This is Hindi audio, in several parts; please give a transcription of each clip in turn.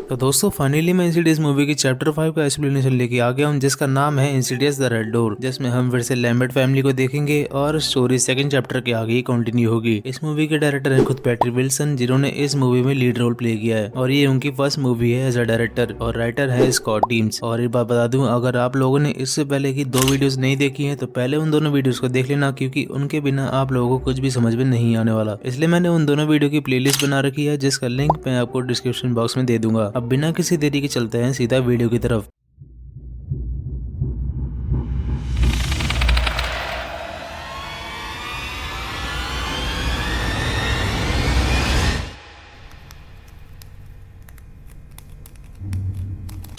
तो दोस्तों फाइनली मैं इंसिडियस मूवी की चैप्टर 5 का एक्सप्लेनेशन लेके आ गया हूँ जिसका नाम है इंसिडियस द रेड डोर, जिसमें हम फिर से लैम्बर्ट फैमिली को देखेंगे और स्टोरी सेकंड चैप्टर के आगे ही कंटिन्यू होगी। इस मूवी के डायरेक्टर हैं खुद पैट्रिक विल्सन, जिन्होंने इस मूवी में लीड रोल प्ले किया है और ये उनकी फर्स्ट मूवी है एज अ डायरेक्टर, और राइटर है स्कॉट टीम्स। और एक बात बता दूं, अगर आप लोगों ने इससे पहले की 2 वीडियोस नहीं देखी है तो पहले उन दोनों वीडियोस को देख लेना, क्योंकि उनके बिना आप लोगों को कुछ भी समझ में नहीं आने वाला। इसलिए मैंने उन दोनों वीडियो की प्लेलिस्ट बना रखी है, जिसका लिंक मैं आपको डिस्क्रिप्शन बॉक्स में दे दूंगा। अब बिना किसी देरी के चलते हैं सीधा वीडियो की तरफ।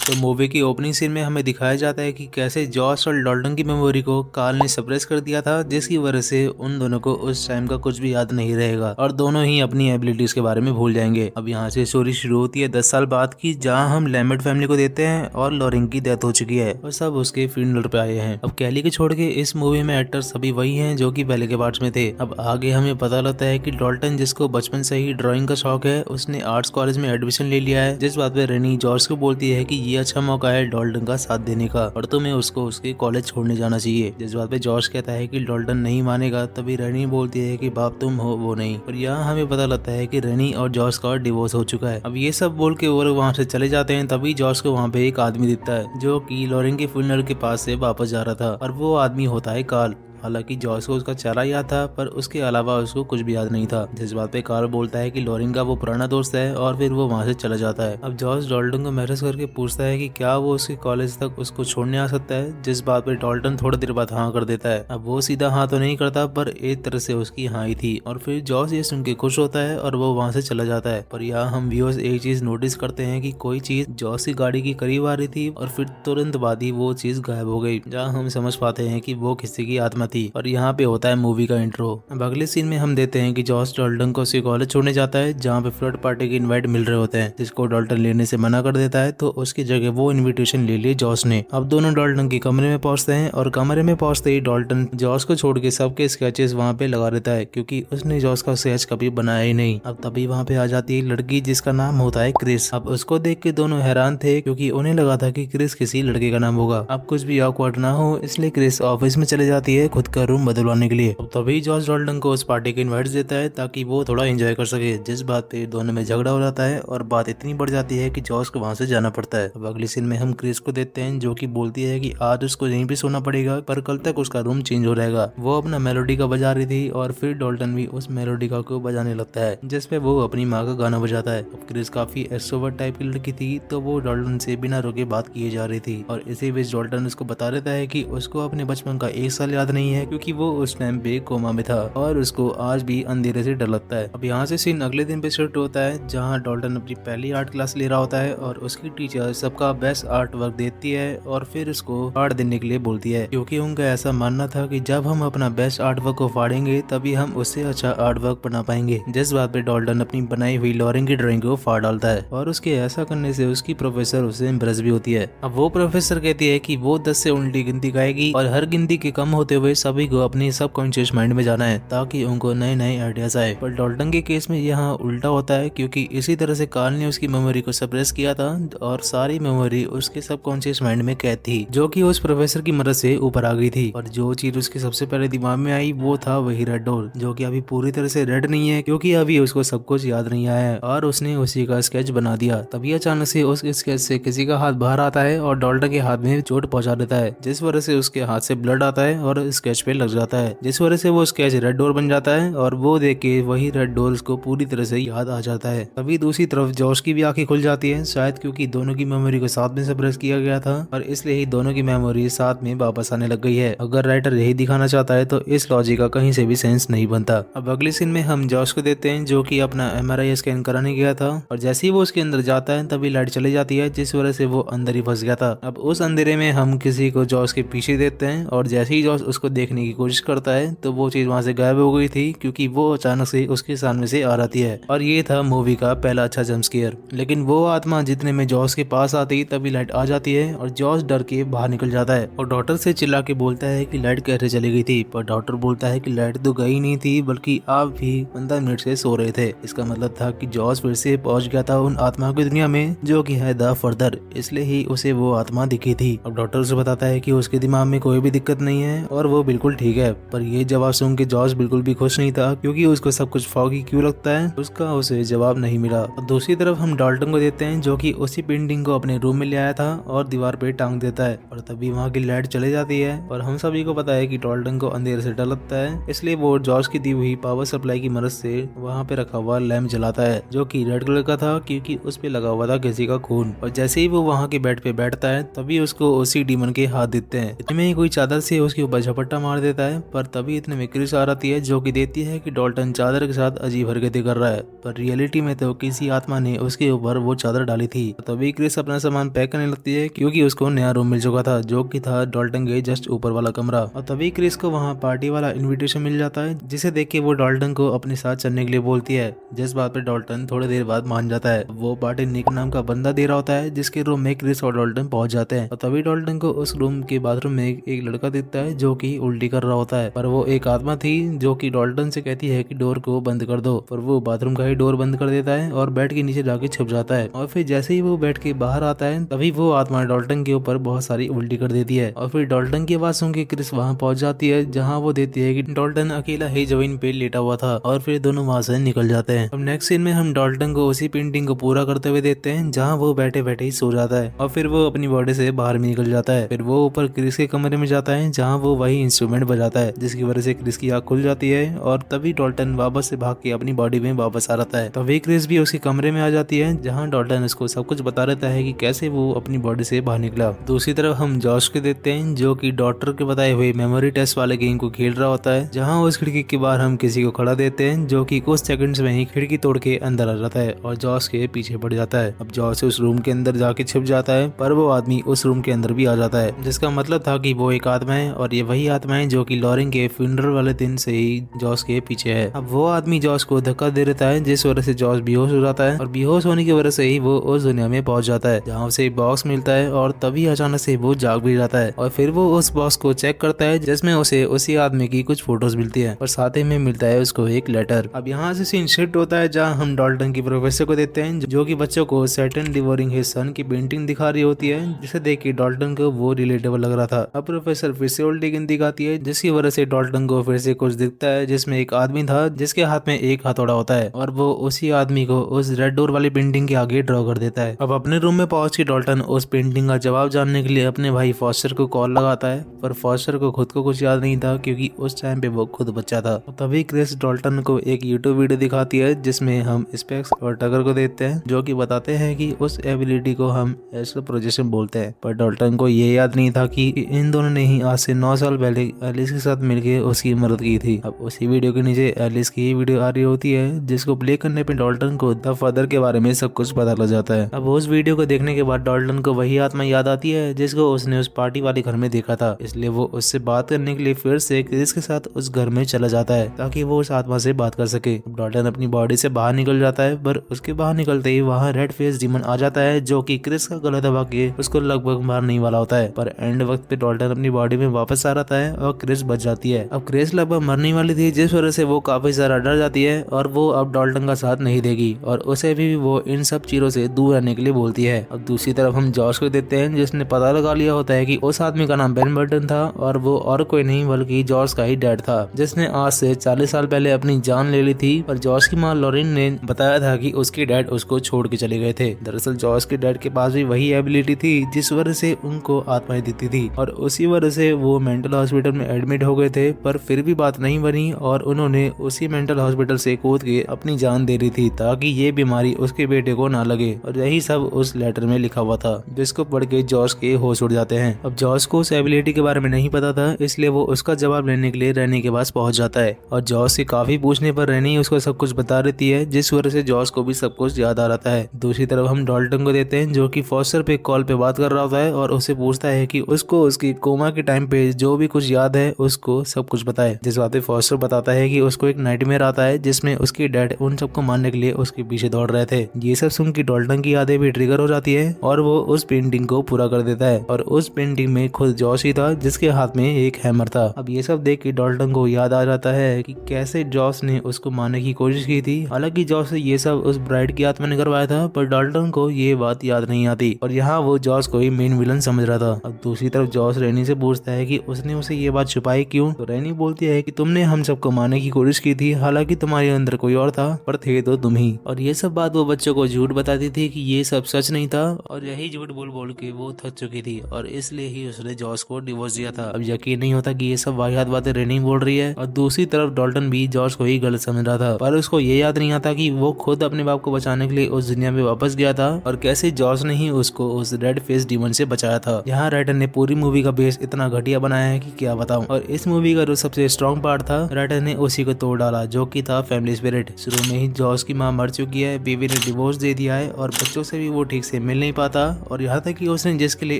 तो मूवी की ओपनिंग सीन में हमें दिखाया जाता है कि कैसे जॉश और डॉल्टन की मेमोरी को कार्ल ने सप्रेस कर दिया था, जिसकी वजह से उन दोनों को उस टाइम का कुछ भी याद नहीं रहेगा और दोनों ही अपनी एबिलिटीज के बारे में भूल जाएंगे। अब यहाँ से स्टोरी शुरू होती है 10 साल बाद की, जहाँ हम लैम्बर्ट फैमिली को देते हैं और लॉरेन की डेथ हो चुकी है और सब उसके फ्यूनरल पे आए हैं। अब कैली के छोड़ के इस मूवी में एक्टर्स सभी वही हैं जो कि पहले के पार्ट्स में थे। अब आगे हमें पता लगता है कि डॉल्टन, जिसको बचपन से ही ड्राइंग का शौक है, उसने आर्ट्स कॉलेज में एडमिशन ले लिया है, जिस बात पे रेनी जॉर्ज को बोलती है कि ये अच्छा मौका है डॉल्टन का साथ देने का और तुम्हें उसको उसके कॉलेज छोड़ने जाना चाहिए। जिस बात पे जॉर्ज कहता है कि डॉल्टन नहीं मानेगा, तभी रेनी बोलती है कि बाप तुम हो वो नहीं। और यहाँ हमें पता लगता है कि रेनी और जॉर्ज का डिवोर्स हो चुका है। अब ये सब बोल के वो वहाँ से चले जाते हैं, तभी जॉर्ज को वहाँ पे एक आदमी दिखता है जो कि लॉरेन के फ्यूनरल के पास से वापस जा रहा था, और वो आदमी होता है कार्ल। हालांकि जॉर्ज को उसका चेहरा याद था, पर उसके अलावा उसको कुछ भी याद नहीं था। जिस बात पे कार्ल बोलता है कि लॉरेन का वो पुराना दोस्त है, और फिर वो वहाँ से चला जाता है। अब जॉर्ज डॉल्टन को मैसेज करके पूछता है कि क्या वो उसके कॉलेज तक उसको छोड़ने आ सकता है, जिस बात पे डॉल्टन थोड़ी देर बाद हाँ कर देता है। अब वो सीधा हाँ तो नहीं करता, पर एक तरह से उसकी हाँ ही थी, और फिर जॉर्ज ये सुन के खुश होता है और वो वहाँ से चला जाता है। पर यहाँ हम व्यूअर्स एक चीज नोटिस करते हैं कि कोई चीज जॉर्ज की गाड़ी की करीब आ रही थी और फिर तुरंत बाद ही वो चीज गायब हो गई, जहाँ हम समझ पाते हैं कि वो किसी की आत्मा थी। और यहाँ पे होता है मूवी का इंट्रो। अब अगले सीन में हम देते हैं कि जॉर्ज डॉल्टन को उसके कॉलेज छोड़ने जाता है, जहाँ पे फ्लर्ट पार्टी के इनवाइट मिल रहे होते हैं, जिसको डॉल्टन लेने से मना कर देता है, तो उसकी जगह वो इनविटेशन ले लिए जॉर्ज ने। अब दोनों डॉल्टन के कमरे में पहुंचते हैं, और कमरे में पहुंचते ही डॉल्टन जॉर्ज को छोड़ के सबके स्केचेस वहाँ पे लगा देता है, क्योंकि उसने जॉर्ज का स्केच कभी बनाया ही नहीं। अब तभी वहाँ पे आ जाती है लड़की, जिसका नाम होता है क्रिस। अब उसको देख के दोनों हैरान थे, क्योंकि उन्हें लगा था कि क्रिस किसी लड़के का नाम होगा। अब कुछ भी ऑकवर्ड ना हो, इसलिए क्रिस ऑफिस में चले जाती है खुद का रूम बदलवाने के लिए। अब तभी जॉर्ज डॉल्टन को उस पार्टी के इनवाइट देता है ताकि वो थोड़ा एंजॉय कर सके, जिस बात पे दोनों में झगड़ा हो जाता है और बात इतनी बढ़ जाती है कि जॉर्ज को वहां से जाना पड़ता है। अब अगले सीन में हम क्रिस को देखते हैं, जो कि बोलती है कि आज उसको यहीं पे सोना पड़ेगा, पर कल तक उसका रूम चेंज हो रहेगा। वो अपना मेलोडी का बजा रही थी, और फिर डॉल्टन भी उस मेलोडी का को बजाने लगता है, जिसपे वो अपनी माँ का गाना बजाता है। अब क्रिस काफी एक्सट्रोवर्ट टाइप की लड़की थी, तो वो डॉल्टन से बिना रोके बात किए जा रही थी, और इसी बीच डॉल्टन उसको बता देता है कि उसको अपने बचपन का 1 साल याद नहीं है, क्योंकि वो उस टाइम पे कोमा में था और उसको आज भी अंधेरे से डर लगता है। अब यहाँ से सीन अगले दिन पे शिफ्ट होता है, जहाँ डॉल्टन अपनी पहली आर्ट क्लास ले रहा होता है, और उसकी टीचर सबका बेस्ट आर्ट वर्क देती है और फिर उसको फाड़ देने के लिए बोलती है, क्योंकि उनका ऐसा मानना था कि जब हम अपना बेस्ट आर्ट वर्क को फाड़ेंगे तभी हम उससे अच्छा आर्ट वर्क बना पाएंगे। जिस बात पे डॉल्टन अपनी बनाई हुई लॉरेन की ड्राइंग को फाड़ डालता है, और उसके ऐसा करने से उसकी प्रोफेसर उससे इम्प्रेस भी होती है। अब वो प्रोफेसर कहती है कि वो 10 से उल्टी गिनती गाएगी, और हर गिनती के कम होते हुए सभी को अपनी सबकॉन्शियस माइंड में जाना है, ताकि उनको नए नए आइडियाज आए। पर डॉल्टन के केस में यहाँ उल्टा होता है, क्योंकि इसी तरह से कार्ल ने उसकी मेमोरी को सप्रेस किया था, और सारी मेमोरी उसके सबकॉन्शियस माइंड में कैद थी, जो कि उस प्रोफेसर की मदद से ऊपर आ गई थी। और जो चीज उसके सबसे पहले दिमाग में आई वो था वही रेड डॉल, जो कि अभी पूरी तरह से रेड नहीं है, क्योंकि अभी उसको सब कुछ याद नहीं आया है, और उसने उसी का स्केच बना दिया। तभी अचानक से उस स्केच से किसी का हाथ बाहर आता है और डॉल्टन के हाथ में चोट पहुंचा देता है, जिस वजह से उसके हाथ से ब्लड आता है और स्केच पे लग जाता है, जिस वजह से वो स्केच रेड डोर बन जाता है, और वो देख के वही रेड डोर उसको पूरी तरह से याद आ जाता है। तभी दूसरी तरफ जॉश की भी आंखें खुल जाती है, शायद क्योंकि दोनों की मेमोरी को साथ में सप्रेस किया गया था, और इसलिए ही दोनों की मेमोरी साथ में वापस आने लग गई है। अगर राइटर यही दिखाना चाहता है तो इस लॉजिक का कहीं से भी सेंस नहीं बनता। अब अगले सीन में हम जॉश को देते हैं, जो कि अपना MRI स्कैन कराने गया था, और जैसे ही वो उसके अंदर जाता है तभी लाइट चली जाती है, जिस वजह से वो अंदर ही फंस गया था। अब उस अंधेरे में हम किसी को जॉश के पीछे देते हैं, और जैसे ही जॉश उसको देखने की कोशिश करता है तो वो चीज वहाँ से गायब हो गई थी, क्योंकि वो अचानक से उसके सामने से आ रहती है। और ये था मूवी का पहला अच्छा जंप स्केयर। लेकिन वो आत्मा जितने में जॉस के पास आती तभी लाइट आ जाती है और जॉस डर के बाहर निकल जाता है और डॉक्टर से चिल्ला के बोलता है कि लाइट कैसे चली गई थी। पर डॉक्टर बोलता है कि लाइट तो गई नहीं थी, बल्कि आप भी 15 मिनट से सो रहे थे। इसका मतलब था कि जॉस फिर से पहुंच गया था उन आत्माओं की दुनिया में जो कि है द फर्दर, इसलिए ही उसे वो आत्मा दिखी थी। अब डॉक्टर उसे बताता है कि उसके दिमाग में कोई भी दिक्कत नहीं है और वो बिल्कुल ठीक है। पर ये जवाब सुन के जॉस बिल्कुल भी खुश नहीं था, क्योंकि उसको सब कुछ फॉगी क्यों लगता है उसका उसे जवाब नहीं मिला। और दूसरी तरफ हम डाल्टन को देखते हैं जो कि उसी पेंटिंग को अपने रूम में ले आया था और दीवार पे टांग देता है। और तभी वहाँ की लाइट चले जाती है और हम सभी को पता है कि डाल्टन को अंधेरे से डर लगता है, इसलिए वो जॉस की दी हुई पावर सप्लाई की मदद से वहाँ पे रखा हुआ लैंप जलाता है जो कि रेड कलर का था, क्योंकि उस पे लगा हुआ था किसी का खून। और जैसे ही वो वहाँ के बेड पे बैठता है तभी उसको उसी डीमन के हाथ दिखते हैं। इतने में ही कोई चादर से उसके ऊपर झपट्टा मार देता है। पर तभी इतने में क्रिस आ जाती है जो कि देती है कि डाल्टन चादर के साथ अजीब हरकतें कर रहा है, पर रियलिटी में तो किसी आत्मा ने उसके ऊपर वो चादर डाली थी। तभी क्रिस अपना सामान पैक करने लगती है, क्योंकि उसको नया रूम मिल चुका था जो कि था डाल्टन के जस्ट ऊपर वाला कमरा। और तभी क्रिस को वहाँ पार्टी वाला इनविटेशन मिल जाता है, जिसे देख के वो डाल्टन को अपने साथ चलने के लिए बोलती है, जिस बात पे डाल्टन थोड़ी देर बाद मान जाता है। वो पार्टी निक नाम का बंदा दे रहा होता है, जिसके रूम में क्रिस और डाल्टन पहुंच जाते हैं। और तभी डाल्टन को उस रूम के बाथरूम में एक लड़का दिखता है जो कि उल्टी कर रहा होता है, पर वो एक आत्मा थी जो कि डाल्टन से कहती है कि डोर को बंद कर दो। पर वो बाथरूम का ही डोर बंद कर देता है और बेड के नीचे जाके छुप जाता है। और फिर जैसे ही वो बेड के बाहर आता है तभी वो आत्मा डाल्टन के ऊपर बहुत सारी उल्टी कर देती है। और फिर डाल्टन की आवाज सुन के क्रिस वहाँ पहुंच जाती है, जहाँ वो देती है कि डाल्टन अकेला ही जमीन पे लेटा हुआ था। और फिर दोनों वहाँ से निकल जाते हैं। अब नेक्स्ट सीन में हम डाल्टन को उसी पेंटिंग को पूरा करते हुए देखते हैं, जहाँ वो बैठे बैठे ही सो जाता है और फिर वो अपनी बॉडी से बाहर भी निकल जाता है। फिर वो ऊपर क्रिस के कमरे में जाता है, जहाँ वो वही इंस्ट्रूमेंट बजाता है, जिसकी वजह से क्रिस की आँख खुल जाती है। और तभी डाल्टन वापस से भाग के अपनी बॉडी में वापस आ रहता है। तभी क्रिस भी उसके कमरे में आ जाती है, जहाँ डाल्टन उसको सब कुछ बता रहता है कि कैसे वो अपनी बॉडी से बाहर निकला। दूसरी तरफ हम जॉश को देखते हैं जो कि डॉक्टर के बताए हुए मेमोरी टेस्ट वाले गेम को खेल रहा होता है, जहाँ उस खिड़की के बाहर हम किसी को खड़ा देते हैं जो कि कुछ सेकंड्स में ही खिड़की तोड़ के अंदर आ जाता है और जॉस के पीछे पड़ जाता है। अब जॉस उस रूम के अंदर जाके छिप जाता है, पर वो आदमी उस रूम के अंदर भी आ जाता है, जिसका मतलब था कि वो एक आत्मा है और ये वही आत्मा है जो कि लॉरेन के फ्यूनरल वाले दिन से ही जॉस के पीछे है। अब वो आदमी जॉस को धक्का दे देता है, जिस वजह से जॉस बेहोश हो जाता है और बेहोश होने की वजह से ही वो उस दुनिया में पहुंच जाता है, जहाँ उसे बॉक्स मिलता है। और तभी अचानक से वो जाग भी जाता है और फिर वो उस बॉक्स को चेक करता है, जिसमें उसे उसी आदमी की कुछ फोटोज मिलती है और साथ ही में मिलता है उसको एक लेटर। अब यहाँ से सीन शिफ्ट होता है, जहाँ हम डाल्टन की प्रोफेसर को देखते हैं जो कि बच्चों को सैटर्न डिवोरिंग हिज सन की पेंटिंग दिखा रही होती है, जिसे देख के डाल्टन को वो रिलेटेबल लग रहा था। अब प्रोफेसर फिर से उल्टी गिनती दिखाती है, जिसकी वजह से डाल्टन को फिर से कुछ दिखता है, जिसमें एक आदमी था जिसके हाथ में एक हथौड़ा होता है और वो उसी आदमी को उस रेड डोर वाली पेंटिंग के आगे ड्रॉ कर देता है। अब अपने रूम में पहुंच के डाल्टन उस पेंटिंग का जवाब जानने के लिए अपने भाई फॉस्टर को कॉल लगाता है, पर फॉस्टर को खुद को कुछ याद नहीं था, क्योंकि उस टाइम पे वो खुद बच्चा था। तभी क्रिस डाल्टन को एक यूट्यूब वीडियो दिखाती है, जिसमें हम स्पेक्स और टगर को देखते हैं जो कि बताते हैं कि उस एबिलिटी को हम एस्ट्रो प्रोजेक्शन बोलते हैं। पर डाल्टन को ये याद नहीं था कि इन दोनों ने ही आज से 9 साल पहले एलिस के साथ मिलकर उसकी मदद की थी। अब उसी वीडियो के नीचे एलिस की वीडियो आ रही होती है, जिसको प्ले करने पे डाल्टन को द फादर के बारे में सब कुछ पता लग जाता है। अब उस वीडियो को देखने के बाद डाल्टन को वही आत्मा याद आती है जिसको उसने उस पार्टी वाले घर में देखा था, इसलिए वो उससे बात करने के लिए फिर से क्रिस के साथ उस घर में चला जाता है ताकि वो उस आत्मा से बात कर सके। डाल्टन अपनी बॉडी से बाहर निकल जाता है, पर उसके बाहर निकलते ही वहाँ रेड फेस डीमन आ जाता है जो कि क्रिस का गला दबा के उसको लगभग मारने वाला होता है। पर एंड वक्त पे डाल्टन अपनी बॉडी में वापस आ रहता है और क्रिस बच जाती है। अब क्रिस लगभग मरने वाली थी, जिस वजह से वो काफी ज्यादा डर जाती है और वो अब डाल्टन का साथ नहीं देगी और उसे भी वो इन सब चीजों से दूर रहने के लिए बोलती है। अब दूसरी तरफ हम जॉश को देखते हैं, जिसने पता लगा लिया होता है कि उस आदमी का नाम बेन बर्टन था और वो और कोई नहीं बल्कि जॉश का ही डैड था, जिसने आज से 40 साल पहले अपनी जान ले ली थी। पर जॉश की माँ लॉरेन ने बताया था कि उसके डैड उसको छोड़ के चले गए थे। दरअसल जॉश के डैड के पास भी वही एबिलिटी थी जिस वजह से उनको आत्माएं दिखती थी और उसी वजह से वो मेंटल हॉस्पिटल में एडमिट हो गए थे, पर फिर भी बात नहीं बनी और उन्होंने उसी मेंटल हॉस्पिटल से कूद के अपनी जान दे रही थी ताकि ये बीमारी उसके बेटे को ना लगे। और यही सब उस लेटर में लिखा हुआ था, जिसको पढ़ के जॉश के होश उड़ जाते हैं। अब जॉश को उस एबिलिटी के बारे में नहीं पता था, इसलिए वो उसका जवाब लेने के लिए रैनी के पास पहुंच जाता है और जॉश से काफी पूछने पर रैनी उसको सब कुछ बता देती है, जिस वजह से जॉश को भी सब कुछ याद आ रहा है। दूसरी तरफ हम डाल्टन को देते हैं जो कि फॉस्टर पे कॉल पे बात कर रहा होता है और उससे पूछता है कि उसको उसकी कोमा के टाइम पे जो भी कुछ कुछ याद है उसको सब कुछ बताए। जिस बात पे फॉस्टर बताता है कि उसको एक नाइटमेयर आता है जिसमें उसके डैड उन सबको मारने के लिए उसके पीछे दौड़ रहे थे। ये सब सुन के डॉल्टन की यादें भी ट्रिगर हो जाती है और वो उस पेंटिंग को पूरा कर देता है और उस पेंटिंग में खुद जॉस ही था जिसके हाथ में एक हैमर था। अब ये सब देख के डॉल्टन को याद आ जाता है कि कैसे जॉस ने उसको मारने की कोशिश की थी। हालांकि जॉस से ये सब उस ब्राइड की आत्मा ने करवाया था, पर डॉल्टन को ये बात याद नहीं आती और यहाँ वो जॉस को ही मेन विलन समझ रहा था। अब दूसरी तरफ जॉस रैनी से पूछता है कि उसने उसे ये बात छुपाई क्यों। तो रैनी बोलती है कि तुमने हम सबको मारने की कोशिश की थी, हालांकि तुम्हारे अंदर कोई और था पर थे तो तुम ही। और ये सब बात वो बच्चों को झूठ बताती थी कि ये सब सच नहीं था और यही झूठ बोल बोल के वो थक चुकी थी और इसलिए ही उसने जॉस को डिवोर्स दिया था। अब यकीन नहीं होता कि ये सब वाहियात बातें रैनी बोल रही है और दूसरी तरफ डॉल्टन भी जॉस को ही गलत समझ रहा था, पर उसको ये याद नहीं आता कि वो खुद अपने बाप को बचाने के लिए उस दुनिया में वापस गया था और कैसे जॉस ने ही उसको उस रेड फेस डीमन से बचाया था। यहाँ राइटर ने पूरी मूवी का बेस इतना घटिया बनाया है कि क्या बताऊं। और इस मूवी का जो सबसे स्ट्रॉन्ग पार्ट था राइटर ने उसी को तोड़ डाला, जो कि था फैमिली स्पिरिट। शुरू में ही जॉस की माँ मर चुकी है, बीवी ने डिवोर्स दे दिया है और बच्चों से भी वो ठीक से मिल नहीं पाता और यहाँ तक कि उसने जिसके लिए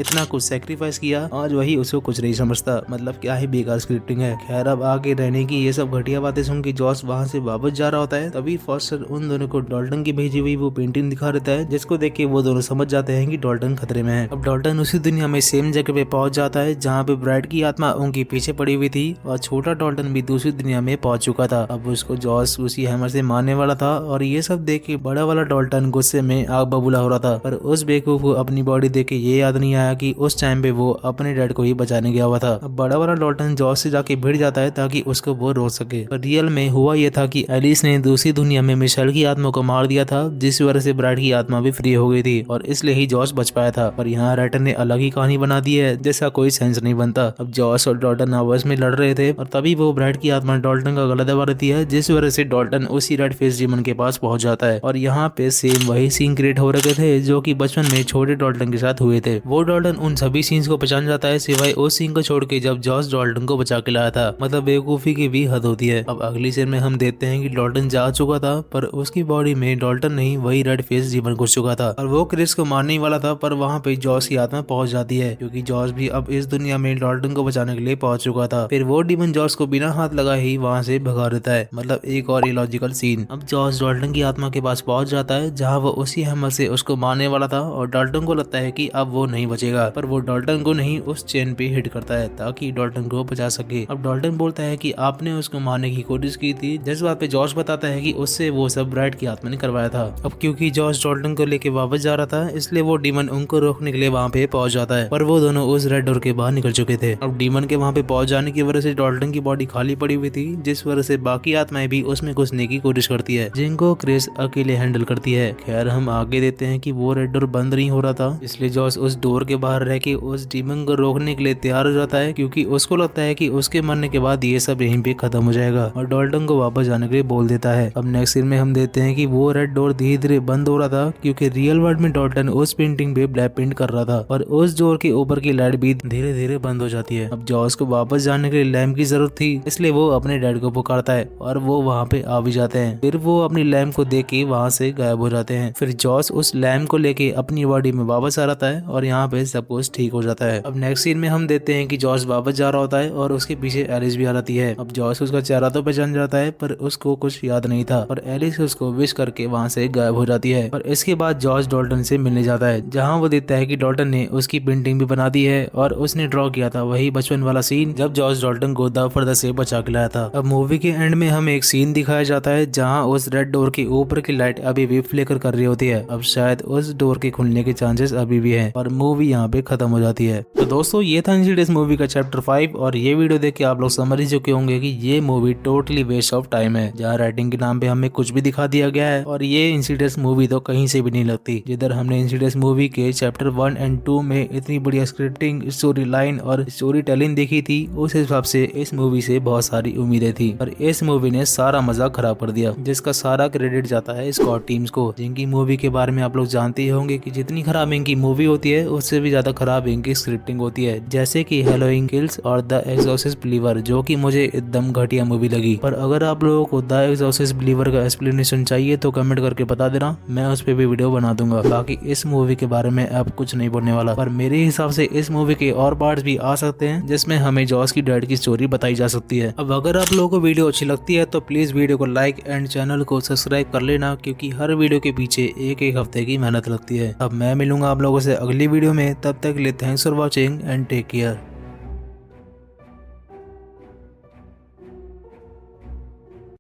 इतना कुछ सेक्रीफाइस किया आज वही उसको कुछ नहीं समझता। मतलब क्या ही बेकार स्क्रिप्टिंग है। खैर अब आगे रहने की ये सब घटिया बातें सुन के जॉस वहाँ से वापस जा रहा होता है, तभी फॉस्टर उन दोनों को डॉल्टन की भेजी हुई वो पेंटिंग दिखा देता है, जिसको देख के वो दोनों समझ जाते हैं कि डॉल्टन खतरे में है। अब डॉल्टन उसी दुनिया में सेम जगह पे पहुंच जाता है जहाँ पे ब्राइड की आत्मा उनके पीछे पड़ी हुई थी और छोटा डॉल्टन भी दूसरी दुनिया में पहुंच चुका था। अब उसको जॉस उसी हैमर से मारने वाला था और ये सब देख के बड़ा वाला डॉल्टन गुस्से में आग बबूला हो रहा था, पर उस बेवकूफ को अपनी बॉडी देख के ये याद नहीं आया कि उस टाइम पे वो अपने डैड को ही बचाने गया हुआ था। अब बड़ा वाला डॉल्टन जॉस से जाके भिड़ जाता है ताकि उसको वो रोक सके, पर रियल में हुआ ये था कि एलिस ने दूसरी दुनिया में मिशेल की आत्मा को मार दिया था, जिस वजह से ब्राइड की आत्मा भी फ्री हो गई थी और इसलिए ही जॉस बच पाया था। पर यहाँ राइटर ने अलग ही कहानी बना दी है जिसका कोई सेंस नहीं बनता। अब जॉस और डॉल्टन आपस में लड़ रहे थे और तभी वो ब्राइड की आत्मा डॉल्टन का गला दबा देती है, जिस वजह से डॉल्टन उसी रेड फेस डीमन के पास पहुंच जाता है और यहाँ पे सेम वही सीन क्रिएट हो रखे थे जो कि बचपन में छोटे डॉल्टन के साथ हुए थे। वो डॉल्टन उन सभी सीन्स को पहचान जाता है सिवाय उस सीन को छोड़ के जब जॉस डॉल्टन को बचा के लाया था। मतलब बेवकूफी की भी हद होती है। अब अगली सीन में हम देखते हैं कि डॉल्टन जा चुका था, पर उसकी बॉडी में डॉल्टन नहीं वही रेड फेस डीमन घुस चुका था और वो क्रिस को मारने ही वाला था, पर वहाँ पे जॉस की आत्मा पहुंच जाती है क्योंकि जॉस भी अब इस दुनिया में डॉल्टन को बचाने के लिए पहुंच चुका था। फिर वो डीमन जॉस को बिना हाथ लगाए ही वहाँ से भगा देता है। मतलब एक और इलॉजिकल सीन। अब जॉस डॉल्टन की आत्मा के पास पहुंच जाता है जहाँ वो उसी हैमर से उसको मारने वाला था और डॉल्टन को लगता है कि अब वो नहीं बचेगा, पर वो डॉल्टन को नहीं उस चेन पे हिट करता है ताकि डॉल्टन को बचा सके। अब डॉल्टन बोलता है कि आपने उसको मारने की कोशिश की थी, जिस बात पे जॉस बताता है कि उससे वो सब ब्राइड की आत्मा ने करवाया था। अब क्योंकि जॉस डॉल्टन को लेके वापस जा रहा था इसलिए वो डीमन उनको रोकने के लिए वहाँ पे पहुंच जाता है, पर वो दोनों उस रेड डोर के बाहर निकल चुके थे। अब डीमन के वहाँ पे पहुंच जाने की वजह से डॉल्टन की बॉडी खाली पड़ी हुई थी, जिस वजह से बाकी आत्माएं भी उसमें घुसने की कोशिश करती है, जिनको क्रिस अकेले हैंडल करती है। खैर हम आगे देते हैं कि वो रेड डोर बंद नहीं हो रहा था, इसलिए जॉस उस डोर के बाहर रह के उस डीमन को रोकने के लिए तैयार हो जाता है क्योंकि उसको लगता है कि उसके मरने के बाद ये सब यहीं पे खत्म हो जाएगा और डॉल्टन को वापस जाने के लिए बोल देता है। अब नेक्स्ट सीन में हम देखते हैं कि वो रेड डोर धीरे धीरे बंद हो रहा था क्योंकि रियल वर्ल्ड में डॉल्टन उस पेंटिंग पे ब्लैक पेंट कर रहा था और उस डोर के ऊपर की लाइट भी धीरे धीरे बंद हो जाती है। अब जॉस को वापस जाने के लिए लैम्प की जरूरत थी, इसलिए वो अपने डैड को पुकारता है और वो वहाँ पे आ भी जाते हैं। फिर वो अपनी लैम्प को देख के वहाँ से गायब हो जाते हैं। फिर जॉस उस लैम्प को लेके अपनी बॉडी में वापस आ जाता है और यहाँ पे सब कुछ ठीक हो जाता है। अब नेक्स्ट सीन में हम देखते हैं कि जॉस वापस जा रहा होता है और उसके पीछे एलिस भी आ जाती है। अब जॉस उसका चेहरा तो पहचान जाता है, पर उसको कुछ याद नहीं था और एलिस उसको विश करके वहाँ से गायब हो जाती है। और इसके बाद जॉस डॉल्टन से मिलने जाता है, जहाँ वो देखता है कि डॉल्टन ने उसकी पेंटिंग भी बना दी है और उसने ड्रॉ किया था वही बचपन वाला सीन जब जॉस डॉल्टन को द फर्दर से बचा के लाया था। अब मूवी के एंड में हमें एक सीन दिखाया जाता है जहाँ उस रेड डोर के ऊपर की लाइट अभी भी फ्लिकर कर रही होती है। अब शायद उस डोर के खुलने के चांसेस अभी भी है और मूवी यहाँ पे खत्म हो जाती है। तो दोस्तों ये था इंसिडेंस मूवी का चैप्टर 5 और ये वीडियो देख के आप लोग समझ ही चुके होंगे कि ये movie totally waste of time है, जहाँ राइटिंग के नाम पे हमें कुछ भी दिखा दिया गया है और ये इंसिडेंस मूवी तो कहीं से भी नहीं लगती। जिधर हमने इंसिडेंस मूवी के चैप्टर 1 एंड 2 में इतनी बढ़िया स्क्रिप्टिंग, स्टोरी लाइन और स्टोरी टेलिंग देखी थी, उस हिसाब से इस मूवी से बहुत सारी उम्मीदें थी, पर इस मूवी ने सारा मजा खराब कर दिया, जिसका सारा क्रेडिट जाता है स्कॉट टीम्स को, जिनकी मूवी के बारे में आप लोग जानते ही होंगे कि जितनी खराब इनकी मूवी होती है उससे भी ज्यादा खराब इनकी स्क्रिप्टिंग होती है, जैसे कि हैलोवीन किल्स और द एक्सॉर्सिस्ट बिलीवर, जो कि मुझे एकदम घटिया मूवी लगी। पर अगर आप लोगों को द एक्सॉर्सिस्ट बिलीवर का एक्सप्लेनेशन चाहिए तो कमेंट करके बता देना, मैं उस पर भी वीडियो बना दूंगा। बाकी इस मूवी के बारे में अब कुछ नहीं बोलने वाला, पर मेरे हिसाब से इस मूवी के और पार्ट्स भी आ सकते हैं जिसमें जिसमें हमें जॉस की डैड की स्टोरी बताई जा सकती है। अब अगर आप लोगों को वीडियो अच्छी लगती है तो प्लीज वीडियो को लाइक एंड चैनल को सब्सक्राइब कर लेना, क्योंकि हर वीडियो के पीछे एक हफ्ते की मेहनत लगती है। अब मैं मिलूंगा आप लोगों से अगली वीडियो में, तब तक के लिए thanks for watching and take care.